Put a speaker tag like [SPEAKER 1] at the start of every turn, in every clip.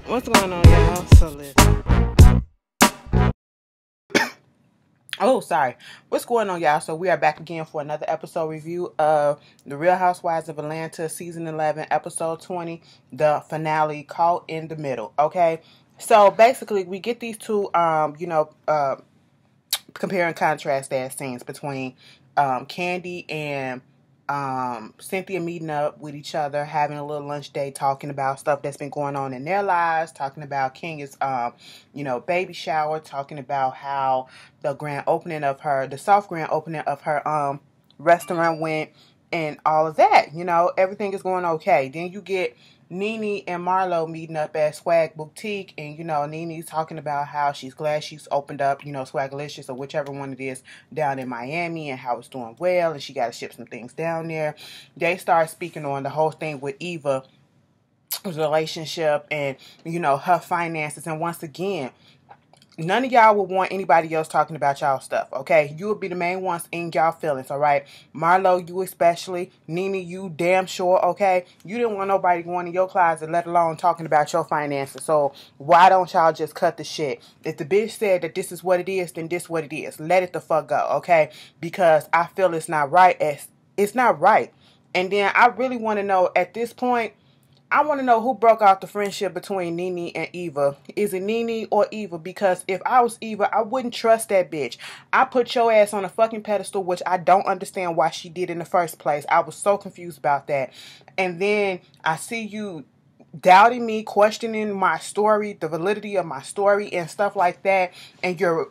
[SPEAKER 1] What's going on, y'all? So listen. Oh, sorry. What's going on, y'all? So we are back again for another episode review of The Real Housewives of Atlanta, season 11, episode 20, the finale, Caught in the Middle. Okay. So basically, we get these two, compare and contrast that scenes between Candy and Cynthia meeting up with each other, having a little lunch date, talking about stuff that's been going on in their lives, talking about Kenya's baby shower, talking about how the soft grand opening of her restaurant went, and all of that. Everything is going okay. Then you get Nene and Marlo meeting up at Swag Boutique, and Nene's talking about how she's glad she's opened up, Swagalicious or whichever one it is down in Miami, and how it's doing well, and she got to ship some things down there. They start speaking on the whole thing with Eva's relationship and her finances, and once again, none of y'all would want anybody else talking about y'all stuff, okay? You would be the main ones in y'all feelings, all right? Marlo, you especially. Nene, you damn sure, okay? You didn't want nobody going in your closet, let alone talking about your finances. So why don't y'all just cut the shit? If the bitch said that this is what it is, then this what it is. Let it the fuck go, okay? Because I feel it's not right. It's not right. And then I really want to know at this point, I want to know who broke off the friendship between Nene and Eva. Is it Nene or Eva? Because if I was Eva, I wouldn't trust that bitch. I put your ass on a fucking pedestal, which I don't understand why she did in the first place. I was so confused about that. And then I see you doubting me, questioning my story, the validity of my story and stuff like that. And you're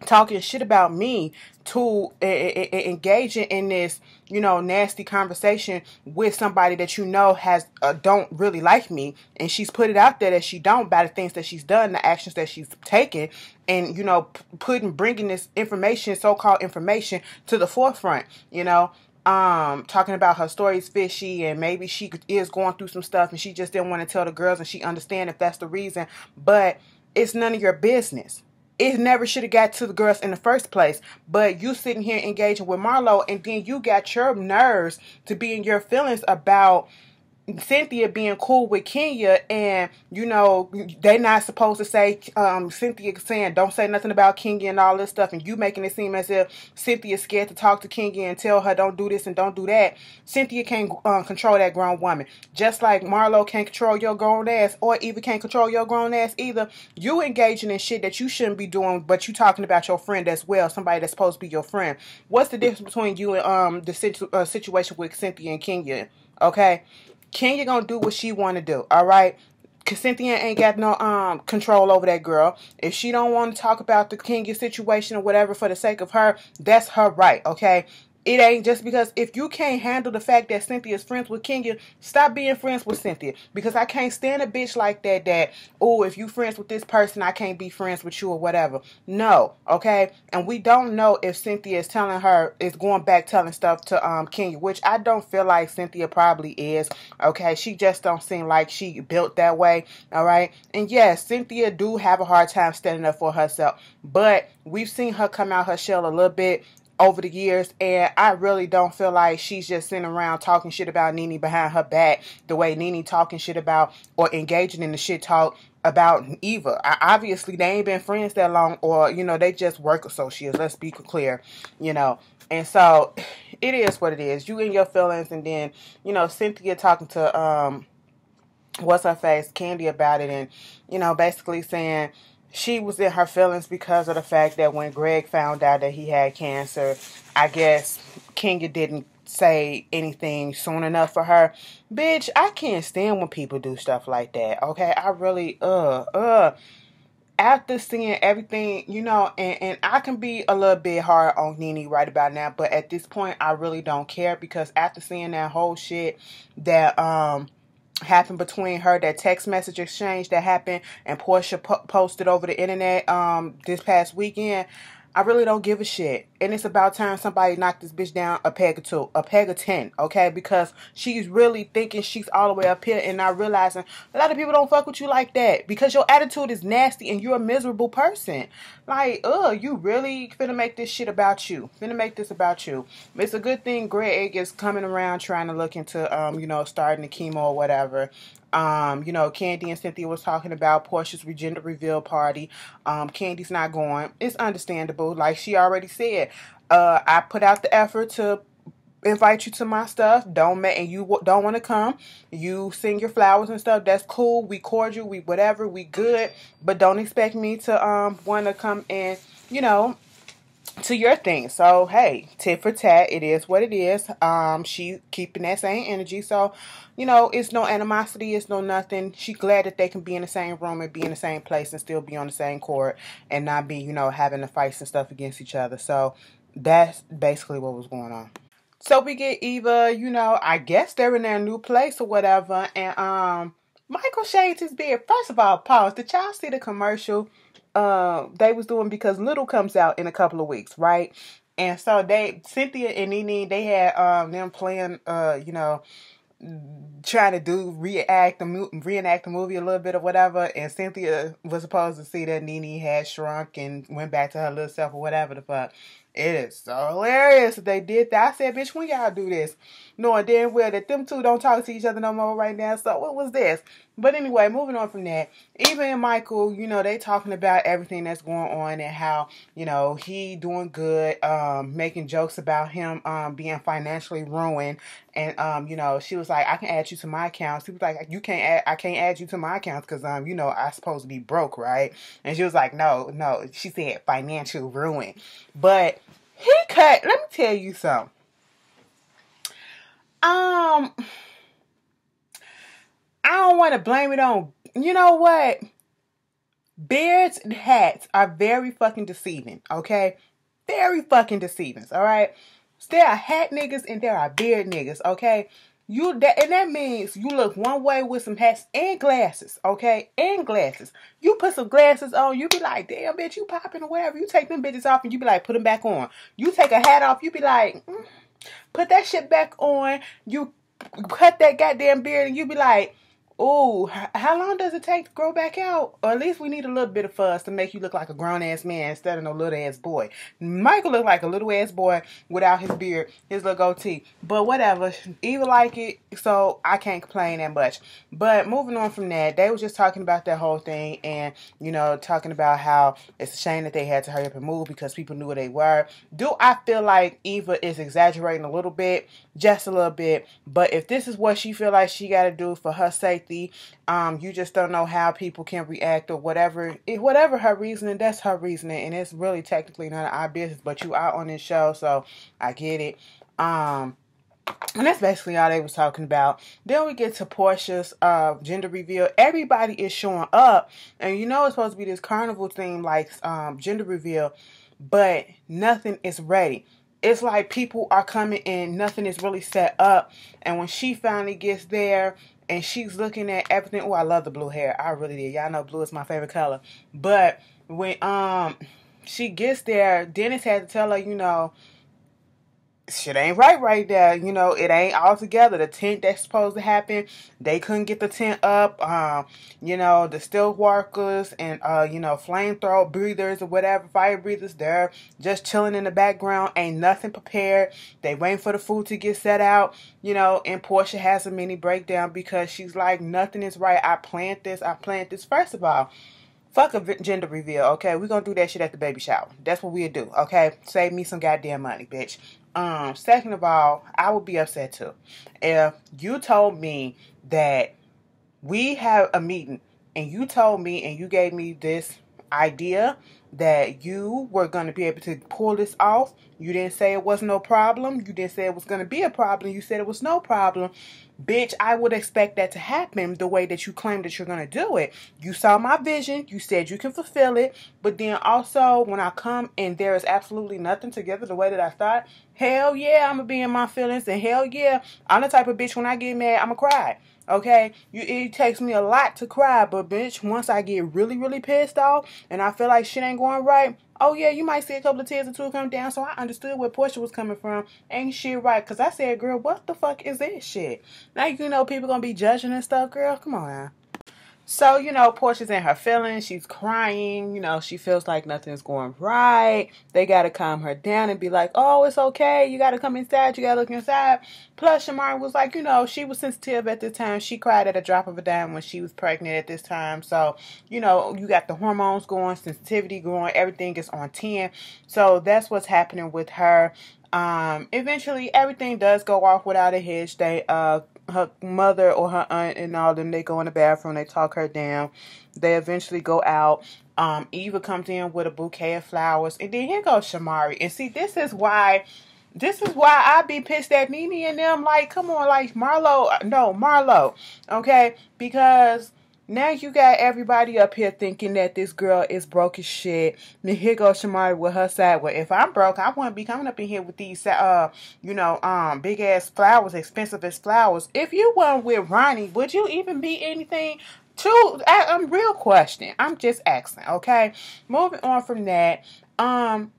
[SPEAKER 1] talking shit about me to engaging in this, nasty conversation with somebody that has don't really like me, and she's put it out there that she don't by the things that she's done, the actions that she's taken, and bringing this information, so-called information, to the forefront. Talking about her story's fishy, and maybe she is going through some stuff, and she just didn't want to tell the girls, and she understand if that's the reason, but it's none of your business. It never should have got to the girls in the first place. But you sitting here engaging with Marlo, and then you got your nerves to be in your feelings about Cynthia being cool with Kenya, and they not supposed to say, Cynthia saying don't say nothing about Kenya and all this stuff, and you making it seem as if Cynthia's scared to talk to Kenya and tell her don't do this and don't do that. Cynthia can't control that grown woman, just like Marlo can't control your grown ass, or Eva can't control your grown ass either. You engaging in shit that you shouldn't be doing, but you talking about your friend as well, somebody that's supposed to be your friend. What's the difference between you and the situation with Cynthia and Kenya? Okay, Kenya gonna do what she want to do, all right? Cause Cynthia ain't got no control over that girl. If she don't want to talk about the Kenya situation or whatever for the sake of her, that's her right, okay? It ain't just because if you can't handle the fact that Cynthia's friends with Kenya, stop being friends with Cynthia. Because I can't stand a bitch like that, oh, if you friends with this person, I can't be friends with you or whatever. No, okay? And we don't know if Cynthia is going back telling stuff to Kenya, which I don't feel like Cynthia probably is, okay? She just don't seem like she built that way, all right? And yes, Cynthia do have a hard time standing up for herself, but we've seen her come out her shell a little bit over the years, and I really don't feel like she's just sitting around talking shit about Nene behind her back the way Nene talking shit about or engaging in the shit talk about Eva. Obviously, they ain't been friends that long, or, they just work associates. Let's be clear, And so, it is what it is. You in your feelings, and then, Cynthia talking to, what's her face, Candy, about it, and, basically saying she was in her feelings because of the fact that when Greg found out that he had cancer, I guess Kenya didn't say anything soon enough for her. Bitch, I can't stand when people do stuff like that, okay? I really, after seeing everything, and I can be a little bit hard on Nene right about now, but at this point, I really don't care, because after seeing that whole shit that, happened between her, that text message exchange that happened and Porsha posted over the internet this past weekend, I really don't give a shit. And it's about time somebody knocked this bitch down a peg or two, a peg of 10, okay? Because she's really thinking she's all the way up here and not realizing a lot of people don't fuck with you like that, because your attitude is nasty and you're a miserable person. Like, you really finna make this shit about you. Finna make this about you. It's a good thing Greg is coming around trying to look into, starting the chemo or whatever. You know, Candy and Cynthia was talking about Porsha's gender reveal party. Candy's not going. It's understandable. Like she already said, I put out the effort to invite you to my stuff. And you don't want to come. You sing your flowers and stuff. That's cool. We cordial. We whatever. We good. But don't expect me to want to come and, you know, to your thing. So hey, tit for tat, it is what it is. She keeping that same energy, so you know, it's no animosity, it's no nothing. She glad that they can be in the same room and be in the same place and still be on the same court and not be, you know, having the fights and stuff against each other. So that's basically what was going on. So we get Eva, you know, I guess they're in their new place or whatever, and Michael shades his beard. First of all, pause. Did y'all see the commercial they was doing, because Little comes out in a couple of weeks, right? And so Cynthia and Nene, they had them playing, you know, trying to reenact the movie a little bit or whatever, and Cynthia was supposed to see that Nene had shrunk and went back to her little self or whatever the fuck. It is so hilarious that they did that. I said, bitch, when y'all do this? Knowing damn well that them two don't talk to each other no more right now. So what was this? But anyway, moving on from that, Eva and Michael, you know, they talking about everything that's going on and how, you know, he doing good, making jokes about him being financially ruined. And, you know, she was like, I can add you to my accounts. He was like, I can't add you to my accounts because, you know, I'm supposed to be broke, right? And she was like, no. She said financial ruin. But let me tell you something. I don't want to blame it on, you know what? Beards and hats are very fucking deceiving, okay? Very fucking deceiving, all right? There are hat niggas and there are beard niggas, okay? And that means you look one way with some hats and glasses, okay? And glasses. You put some glasses on, you be like, damn, bitch, you popping or whatever. You take them bitches off and you be like, put them back on. You take a hat off, you be like, put that shit back on. You cut that goddamn beard and you be like, ooh, how long does it take to grow back out? Or at least we need a little bit of fuzz to make you look like a grown-ass man instead of no little-ass boy. Michael looked like a little-ass boy without his beard, his little goatee. But whatever. Eva like it, so I can't complain that much. But moving on from that, they was just talking about that whole thing and, you know, talking about how it's a shame that they had to hurry up and move because people knew where they were. Do I feel like Eva is exaggerating a little bit? Just a little bit. But if this is what she feel like she got to do for her safety, you just don't know how people can react or whatever. Whatever her reasoning, that's her reasoning, and it's really technically none of our business. But you are on this show, so I get it. And that's basically all they was talking about. Then we get to Porsha's gender reveal. Everybody is showing up, and you know it's supposed to be this carnival theme like gender reveal, but nothing is ready. It's like people are coming in, nothing is really set up, and when she finally gets there and she's looking at everything, oh, I love the blue hair. I really did. Y'all know blue is my favorite color. But when she gets there, Dennis had to tell her, you know, shit ain't right there. You know, it ain't all together. The tent that's supposed to happen, they couldn't get the tent up. You know, the still workers and, you know, flamethrower breathers or whatever, fire breathers, they're just chilling in the background. Ain't nothing prepared. They waiting for the food to get set out, you know, and Porsha has a mini breakdown because she's like, nothing is right. I planned this. First of all, fuck a gender reveal, okay? We're gonna do that shit at the baby shower. That's what we'll do, okay? Save me some goddamn money, bitch. Second of all, I would be upset too. If you told me that we have a meeting and you told me and you gave me this idea that you were going to be able to pull this off, you didn't say it was no problem, you didn't say it was going to be a problem, you said it was no problem, bitch, I would expect that to happen the way that you claim that you're going to do it. You saw my vision, you said you can fulfill it, but then also when I come and there is absolutely nothing together the way that I thought, hell yeah, I'm going to be in my feelings, and hell yeah, I'm the type of bitch when I get mad, I'm going to cry. Okay, it takes me a lot to cry, but bitch, once I get really, really pissed off and I feel like shit ain't going right, oh yeah, you might see a couple of tears or two come down. So I understood where Porsha was coming from. Ain't shit right, because I said, girl, what the fuck is this shit? Now you know people gonna be judging and stuff, girl. Come on now. So, Portia's in her feelings. She's crying. She feels like nothing's going right. They got to calm her down and be like, oh, it's okay. You got to come inside. You got to look inside. Plus, Shamari was like, she was sensitive at this time. She cried at a drop of a dime when she was pregnant at this time. So, you got the hormones going, sensitivity going. Everything is on 10. So, that's what's happening with her. Eventually everything does go off without a hitch. Her mother or her aunt and all them, they go in the bathroom, they talk her down. They eventually go out. Eva comes in with a bouquet of flowers, and then here goes Shamari. And see, this is why I be pissed at Nene and them. Like, come on, like Marlo, okay? Because now you got everybody up here thinking that this girl is broke as shit. And here goes Shamari with her side. Well, if I'm broke, I wouldn't be coming up in here with these, big ass flowers, expensive as flowers. If you weren't with Ronnie, would you even be anything? True, I'm real question. I'm just asking, okay? Moving on from that, to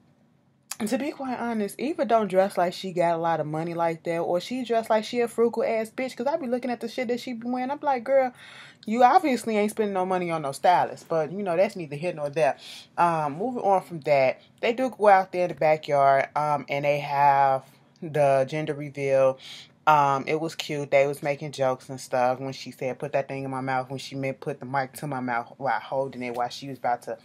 [SPEAKER 1] be quite honest, Eva don't dress like she got a lot of money like that, or she dress like she a frugal ass bitch. Because I be looking at the shit that she be wearing. I'm like, girl, you obviously ain't spending no money on no stylist. But, that's neither here nor there. Moving on from that, they do go out there in the backyard, and they have the gender reveal. It was cute. They was making jokes and stuff when she said, put that thing in my mouth, when she meant put the mic to my mouth while holding it, while she was about to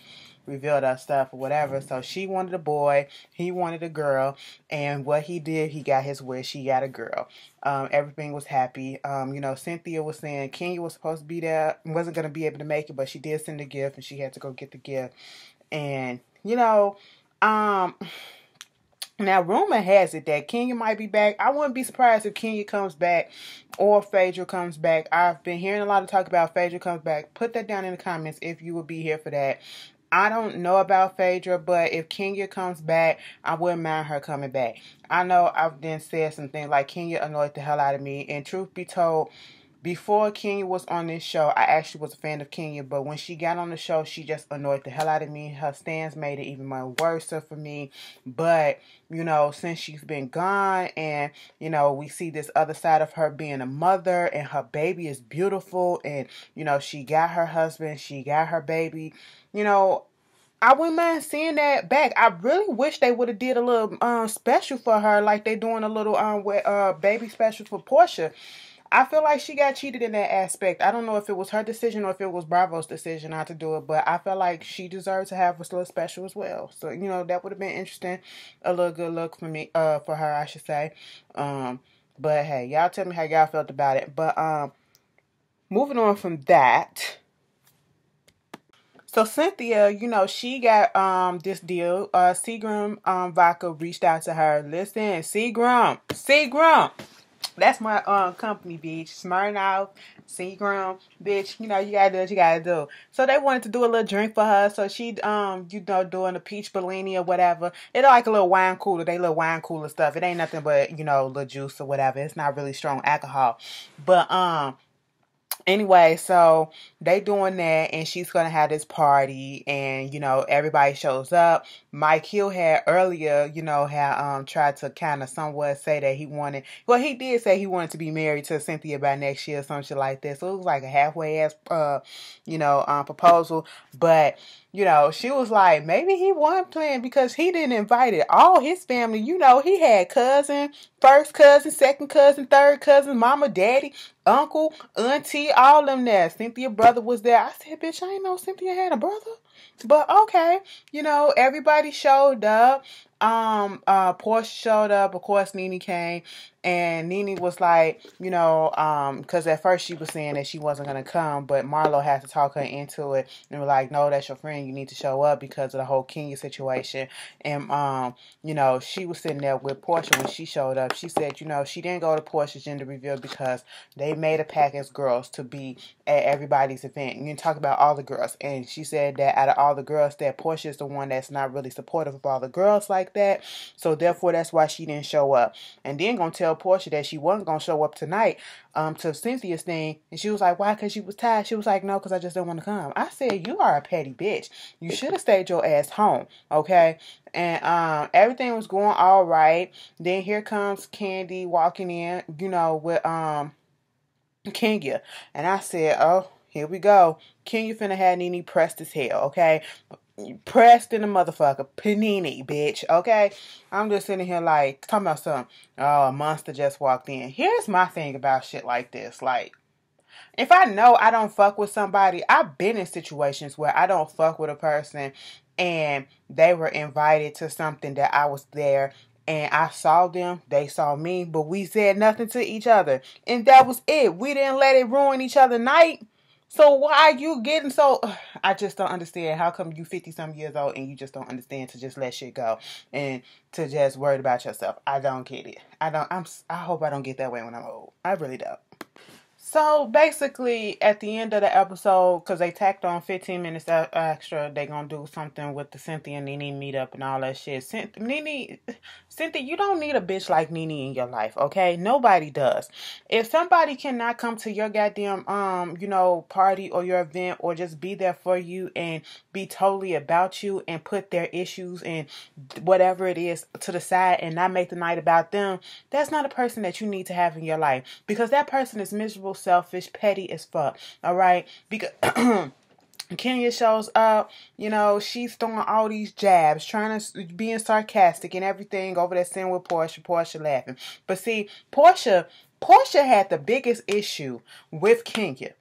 [SPEAKER 1] reveal that stuff or whatever. So she wanted a boy, he wanted a girl, and what he did, he got his wish. He got a girl. Everything was happy. Cynthia was saying Kenya was supposed to be there, wasn't going to be able to make it, but she did send a gift, and she had to go get the gift. And, now, rumor has it that Kenya might be back. I wouldn't be surprised if Kenya comes back or Phaedra comes back. I've been hearing a lot of talk about Phaedra comes back. Put that down in the comments if you would be here for that. I don't know about Phaedra, but if Kenya comes back, I wouldn't mind her coming back. I know I've then said some things like Kenya annoyed the hell out of me. And truth be told, before Kenya was on this show, I actually was a fan of Kenya, but when she got on the show, she just annoyed the hell out of me. Her stance made it even more worse for me. But, since she's been gone and, we see this other side of her being a mother, and her baby is beautiful, and, she got her husband, she got her baby, I wouldn't mind seeing that back. I really wish they would have did a little special for her, like they doing a little baby special for Porsha. I feel like she got cheated in that aspect. I don't know if it was her decision or if it was Bravo's decision not to do it, but I feel like she deserves to have a little special as well. So, that would have been interesting. A little good look for me, for her, I should say. But hey, y'all tell me how y'all felt about it. But moving on from that. So Cynthia, she got this deal. Seagram Vodka reached out to her. Listen, Seagram. That's my company, bitch. Smirnoff, Seagram, bitch. You gotta do what you gotta do. So they wanted to do a little drink for her. So she, doing a peach Bellini or whatever. It's like a little wine cooler. They little wine cooler stuff. It ain't nothing but, little juice or whatever. It's not really strong alcohol. But, anyway, so they doing that, and she's gonna have this party, and everybody shows up. Mike Hill had earlier, had tried to kind of somewhat say that he did say he wanted to be married to Cynthia by next year or some shit like that. So it was like a halfway ass proposal. But she was like, maybe he wasn't playing because he didn't invite it. All his family, he had cousin, first cousin, second cousin, third cousin, mama, daddy, uncle, auntie, all them there. Cynthia's brother was there. I said, bitch, I ain't know Cynthia had a brother. But okay, everybody showed up. Porsha showed up. Of course, Nene came, and Nene was like, because at first she was saying that she wasn't gonna come, but Marlo had to talk her into it, and was like, no, that's your friend. You need to show up because of the whole Kenya situation. And she was sitting there with Porsha when she showed up. She said, she didn't go to Porsha's gender reveal because they made a pack as girls to be at everybody's event. You can talk about all the girls, and she said that out of all the girls, that Porsha is the one that's not really supportive of all the girls like that. So therefore, that's why she didn't show up. And then gonna tell Porsha that she wasn't gonna show up tonight to Cynthia's thing. And she was like, why? Because she was tired. She was like, no, because I just don't want to come. I said, you are a petty bitch. You should have stayed your ass home. Okay. And everything was going all right. Then here comes Candy walking in, with Kenya. And I said, oh, here we go. Kenya finna have Nene pressed as hell, okay? Pressed in the motherfucker. Panini, bitch, okay? I'm just sitting here like, talking about something. Oh, a monster just walked in. Here's my thing about shit like this. Like, if I know I don't fuck with somebody, I've been in situations where I don't fuck with a person and they were invited to something that I was there and I saw them, they saw me, but we said nothing to each other. And that was it. We didn't let it ruin each other's night. So why are you getting so... I just don't understand. How come you 50-some years old and you just don't understand to just let shit go and to just worry about yourself? I don't get it. I hope I don't get that way when I'm old. I really don't. So basically, at the end of the episode, because they tacked on 15 minutes extra, they gonna do something with the Cynthia and Nene meetup and all that shit. Cynthia, you don't need a bitch like Nene in your life, okay? Nobody does. If somebody cannot come to your goddamn party or your event or just be there for you and be totally about you and put their issues and whatever it is to the side and not make the night about them, that's not a person that you need to have in your life, because that person is miserable, selfish, petty as fuck. All right, because Kenya shows up, she's throwing all these jabs, trying to being sarcastic and everything over there, sitting with Porsha laughing. But see, Porsha had the biggest issue with Kenya.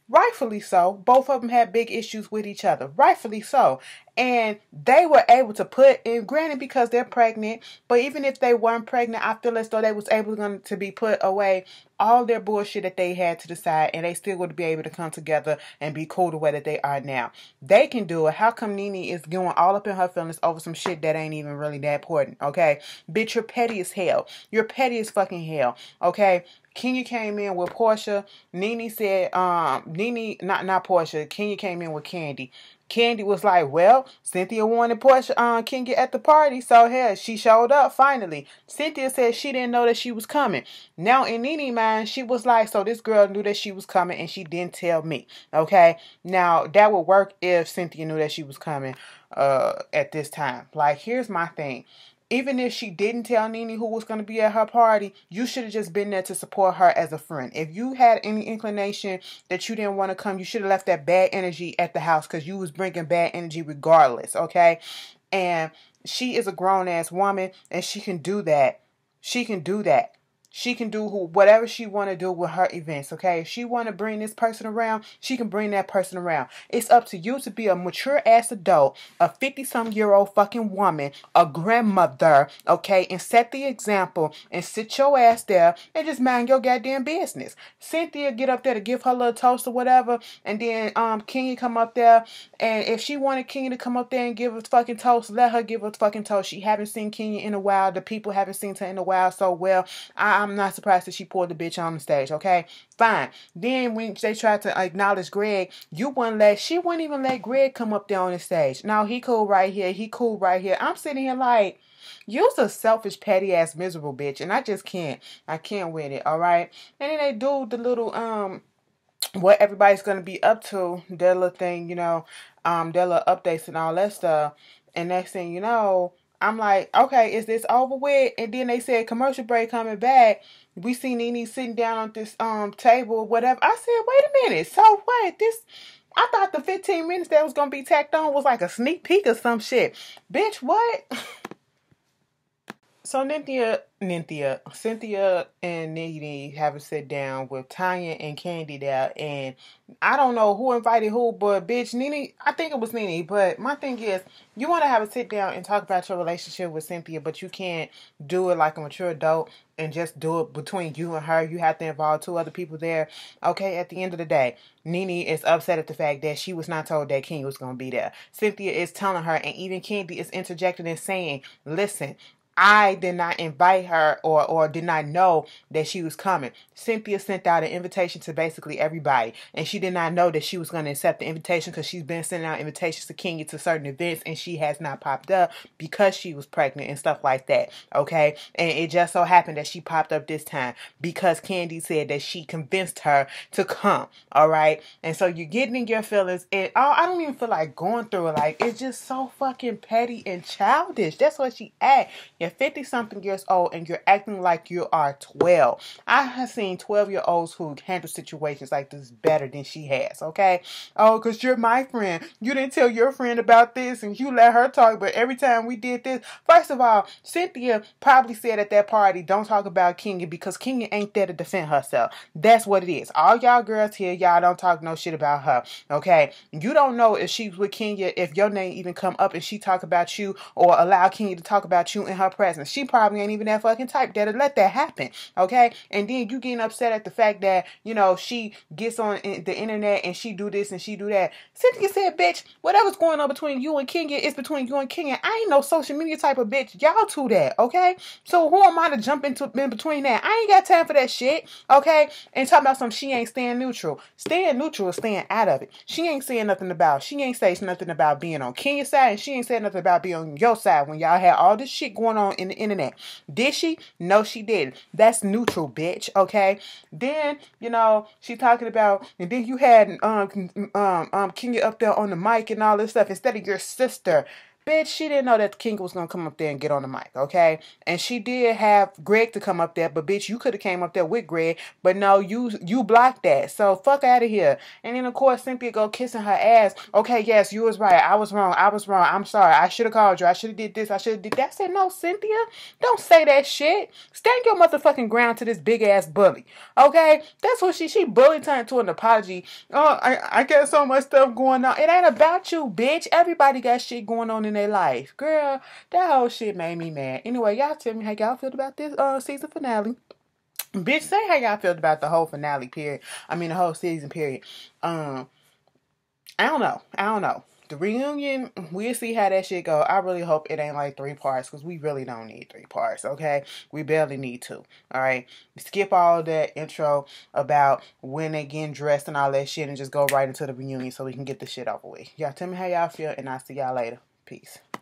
[SPEAKER 1] Rightfully so. Both of them had big issues with each other. Rightfully so. And they were able to put in, granted because they're pregnant, but even if they weren't pregnant, I feel as though they was able to be put away all their bullshit that they had to the side, and they still would be able to come together and be cool the way that they are now. They can do it. How come Nene is going all up in her feelings over some shit that ain't even really that important, okay? Bitch, you're petty as hell. You're petty as fucking hell, okay? Kenya came in with Porsha. Nene said, not Porsha. Kenya came in with Candy. Candy was like, well, Cynthia wanted Porsha, Kenya at the party, so hell, she showed up finally. Cynthia said she didn't know that she was coming. Now, in Nene's mind, she was like, so this girl knew that she was coming and she didn't tell me, okay? Now, that would work if Cynthia knew that she was coming at this time. Like, here's my thing. Even if she didn't tell Nene who was going to be at her party, you should have just been there to support her as a friend. If you had any inclination that you didn't want to come, you should have left that bad energy at the house, because you was bringing bad energy regardless, okay? And she is a grown-ass woman, and she can do that. She can do that. She can do whatever she want to do with her events, okay? If she want to bring this person around, she can bring that person around. It's up to you to be a mature-ass adult, a 50-some-year-old fucking woman, a grandmother, okay? And set the example and sit your ass there and just mind your goddamn business. Cynthia get up there to give her little toast or whatever, and then Kenya come up there, and if she wanted Kenya to come up there and give a fucking toast, let her give a fucking toast. She haven't seen Kenya in a while. The people haven't seen her in a while, so well, I'm not surprised that she pulled the bitch on the stage, okay? Fine. Then when they tried to acknowledge Greg, she wouldn't even let Greg come up there on the stage. No, he cool right here. He cool right here. I'm sitting here like, you's a selfish, petty ass, miserable bitch, and I just can't. I can't with it, all right? And then they do the little what everybody's gonna be up to, their little thing, their little updates and all that stuff. And next thing you know, I'm like, okay, is this over with? And then they said commercial break coming back. We see Nene sitting down on this table or whatever. I said, wait a minute. So what? I thought the 15 minutes that was gonna be tacked on was like a sneak peek or some shit. Bitch, what? So Cynthia and Nene have a sit down with Tanya and Candy there, and I don't know who invited who, but bitch, Nene, I think it was Nene, but my thing is, you want to have a sit down and talk about your relationship with Cynthia, but you can't do it like a mature adult and just do it between you and her. You have to involve two other people there. Okay, at the end of the day, Nene is upset at the fact that she was not told that King was going to be there. Cynthia is telling her, and even Candy is interjecting and saying, listen, I did not invite her or did not know that she was coming. Cynthia sent out an invitation to basically everybody, and she did not know that she was going to accept the invitation, because she's been sending out invitations to Kenya to certain events, and she has not popped up because she was pregnant and stuff like that, okay? And it just so happened that she popped up this time because Candy said that she convinced her to come, all right? And so you're getting in your feelings, and I don't even feel like going through it. Like, it's just so fucking petty and childish. That's what she act. You're 50-something years old and you're acting like you are 12. I have seen 12-year-olds who handle situations like this better than she has, okay? Oh, because you're my friend. You didn't tell your friend about this and you let her talk, but every time we did this, first of all, Cynthia probably said at that party, don't talk about Kenya because Kenya ain't there to defend herself. That's what it is. All y'all girls here, y'all don't talk no shit about her, okay? You don't know if she's with Kenya, if your name even come up and she talk about you or allow Kenya to talk about you in her presence. She probably ain't even that fucking type there to let that happen, okay? And then you getting upset at the fact that, you know, she gets on the internet and she do this and she do that. Cynthia said, bitch, whatever's going on between you and Kenya is between you and Kenya. I ain't no social media type of bitch. Y'all two that, okay? So who am I to jump in between that? I ain't got time for that shit, okay? And talking about some she ain't staying neutral. Staying neutral is staying out of it. She ain't saying nothing about, she ain't saying nothing about being on Kenya's side, and she ain't saying nothing about being on your side when y'all had all this shit going on in the internet. Did she? No, she didn't. That's neutral, bitch, okay? Then, you know, she talking about, and then you had Kenya up there on the mic and all this stuff instead of your sister. Bitch, she didn't know that King was going to come up there and get on the mic, okay? And she did have Greg to come up there, but bitch, you could have came up there with Greg, but no, you blocked that. So fuck out of here. And then, of course, Cynthia go kissing her ass. Okay, yes, you was right. I was wrong. I'm sorry. I should have called you. I should have did this. I should have did that. I said, no, Cynthia, don't say that shit. Stand your motherfucking ground to this big-ass bully, okay? That's what she bullied turned to an apology. Oh, I got so much stuff going on. It ain't about you, bitch. Everybody got shit going on in their life. Girl, that whole shit made me mad. Anyway, y'all tell me how y'all feel about this season finale. Bitch, say how y'all feel about the whole finale period. I mean the whole season period. I don't know. The reunion, we'll see how that shit go. I really hope it ain't like 3 parts because we really don't need 3 parts, okay? We barely need 2, all right? Skip all that intro about when they getting dressed and all that shit and just go right into the reunion so we can get the shit over with. Y'all tell me how y'all feel and I'll see y'all later. Peace.